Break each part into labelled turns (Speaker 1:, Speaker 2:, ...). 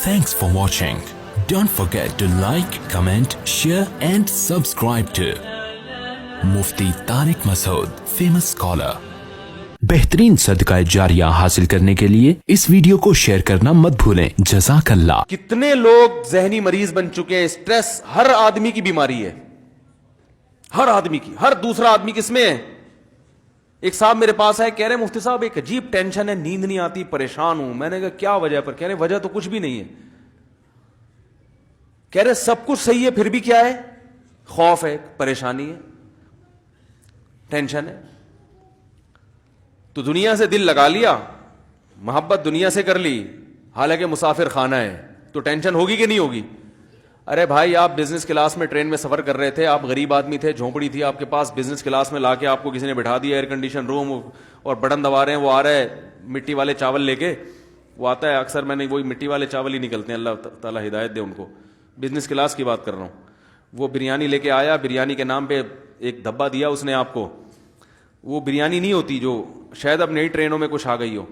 Speaker 1: Thanks for watching. Don't forget to like, comment, share and subscribe to Mufti Tariq Masood, famous scholar. बेहतरीन सदका जारिया हासिल करने के लिए इस वीडियो को शेयर करना मत भूलें। जज़ाकल्लाह।
Speaker 2: कितने लोग ज़हनी मरीज बन चुके हैं। स्ट्रेस हर आदमी की बीमारी है, हर आदमी की, हर दूसरा आदमी किसमें है। एक साहब मेरे पास आए, कह रहे मुफ्ती साहब एक अजीब टेंशन है, नींद नहीं आती, परेशान हूं। मैंने कहा क्या वजह पर? कह रहे वजह तो कुछ भी नहीं है। कह रहे सब कुछ सही है फिर भी क्या है? खौफ है, परेशानी है, टेंशन है। तो दुनिया से दिल लगा लिया, मोहब्बत दुनिया से कर ली, हालांकि मुसाफिर खाना है, तो टेंशन होगी कि नहीं होगी? अरे भाई आप बिजनेस क्लास में ट्रेन में सफर कर रहे थे, आप गरीब आदमी थे, झोंपड़ी थी आपके पास, बिजनेस क्लास में लाके आपको किसी ने बैठा दिया, एयर कंडीशन रूम, और बटन दबा रहे हैं, वो आ रहा है मिट्टी वाले चावल लेके, वो आता है अक्सर, मैंने वही मिट्टी वाले चावल ही निकलते हैं, अल्लाह ताला हिदायत दे उनको। बिजनेस क्लास की बात कर रहा हूँ। वो बिरयानी लेके आया, बिरयानी के नाम पे एक धब्बा दिया उसने आपको, वो बिरयानी नहीं होती जो शायद अब नई ट्रेनों में कुछ आ गई हो,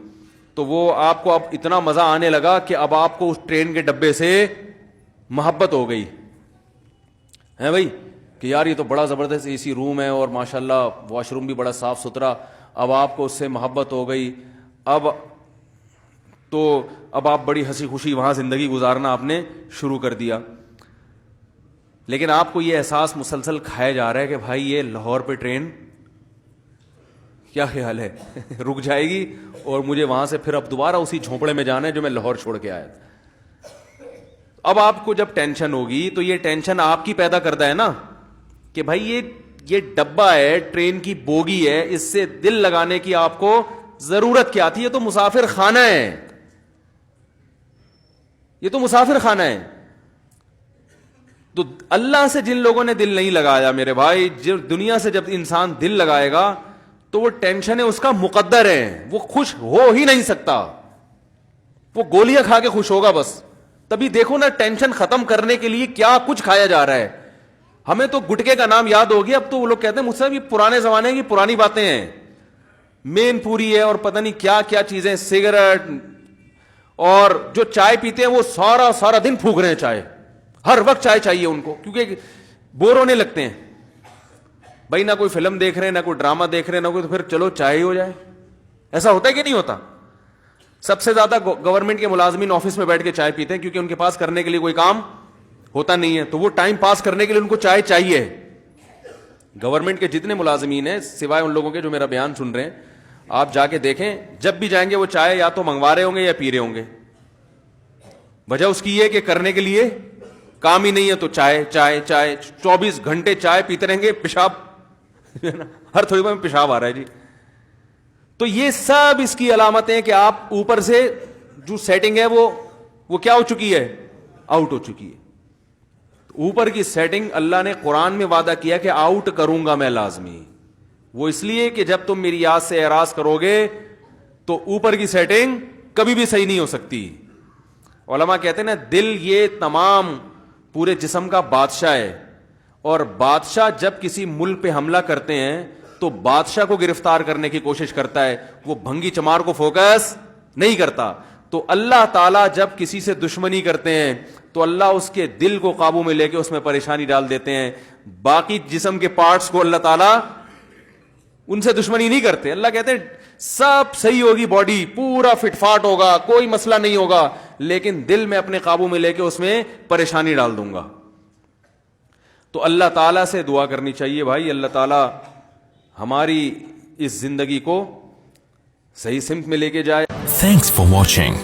Speaker 2: तो वो आपको अब इतना मजा आने लगा कि अब आपको उस ट्रेन के डब्बे से मोहब्बत हो गई है भाई, कि यार ये तो बड़ा जबरदस्त एसी रूम है और माशाल्लाह वॉशरूम भी बड़ा साफ सुथरा। अब आपको उससे मोहब्बत हो गई। अब आप बड़ी हंसी खुशी वहां जिंदगी गुजारना आपने शुरू कर दिया। लेकिन आपको ये एहसास मुसलसल खाया जा रहा है कि भाई ये लाहौर पे ट्रेन क्या ख्याल है रुक जाएगी और मुझे वहां से फिर अब दोबारा उसी झोंपड़े में जाना है जो मैं लाहौर छोड़ के आया था। अब आपको जब टेंशन होगी तो ये टेंशन आपकी पैदा करता है ना, कि भाई ये डब्बा है, ट्रेन की बोगी है, इससे दिल लगाने की आपको जरूरत क्या थी? ये तो मुसाफिर खाना है, ये तो मुसाफिर खाना है। तो अल्लाह से जिन लोगों ने दिल नहीं लगाया मेरे भाई, दुनिया से जब इंसान दिल लगाएगा तो वो टेंशन है उसका मुकद्दर है, वो खुश हो ही नहीं सकता, वो गोलियां खा के खुश होगा बस। तभी देखो ना टेंशन खत्म करने के लिए क्या कुछ खाया जा रहा है। हमें तो गुटके का नाम याद हो गया, अब तो वो लोग कहते हैं मुझसे ये पुराने जमाने की पुरानी बातें हैं, मेन पूरी है और पता नहीं क्या क्या चीजें, सिगरेट, और जो चाय पीते हैं वो सारा सारा दिन फूक रहे हैं चाय, हर वक्त चाय चाहिए उनको, क्योंकि बोर होने लगते हैं भाई, ना कोई फिल्म देख रहे हैं, ना कोई ड्रामा देख रहे हैं, ना कोई, तो फिर चलो चाय ही हो जाए। ऐसा होता है कि नहीं होता? सबसे ज्यादा गवर्नमेंट के मुलाजमीन ऑफिस में बैठ के चाय पीते हैं, क्योंकि उनके पास करने के लिए कोई काम होता नहीं है, तो वो टाइम पास करने के लिए उनको चाय चाहिए। गवर्नमेंट के जितने मुलाजमीन हैं, सिवाय उन लोगों के जो मेरा बयान सुन रहे हैं, आप जाके देखें, जब भी जाएंगे वो चाय या तो मंगवा रहे होंगे या पी रहे होंगे। वजह उसकी है कि करने के लिए काम ही नहीं है, तो चाय चाय चाय, 24 घंटे चाय पीते रहेंगे, पेशाब हर थोड़ी देर में पेशाब आ रहा है जी। तो ये सब इसकी अलामतें कि आप ऊपर से जो सेटिंग है वो क्या हो चुकी है? आउट हो चुकी है। ऊपर की सेटिंग अल्लाह ने कुरान में वादा किया कि आउट करूंगा मैं लाजमी। वो इसलिए कि जब तुम मेरी याद से एराज करोगे तो ऊपर की सेटिंग कभी भी सही नहीं हो सकती। उलमा कहते हैं ना, दिल ये तमाम पूरे जिस्म का बादशाह है, और बादशाह जब किसी मुल्क पे हमला करते हैं तो बादशाह को गिरफ्तार करने की कोशिश करता है, वो भंगी चमार को फोकस नहीं करता। तो अल्लाह ताला जब किसी से दुश्मनी करते हैं तो अल्लाह उसके दिल को काबू में लेके उसमें परेशानी डाल देते हैं। बाकी जिस्म के पार्ट्स को अल्लाह ताला उनसे दुश्मनी नहीं करते। अल्लाह कहते हैं सब सही होगी, बॉडी पूरा फिटफाट होगा, कोई मसला नहीं होगा, लेकिन दिल में अपने काबू में लेके उसमें परेशानी डाल दूंगा। तो अल्लाह ताला से दुआ करनी चाहिए भाई, अल्लाह ताला हमारी इस जिंदगी को सही सिमत में लेके जाए।
Speaker 1: Thanks for watching.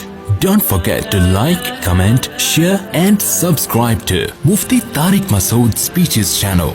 Speaker 1: Don't forget to like, comment, share and subscribe to Mufti Tariq Masood Speeches channel.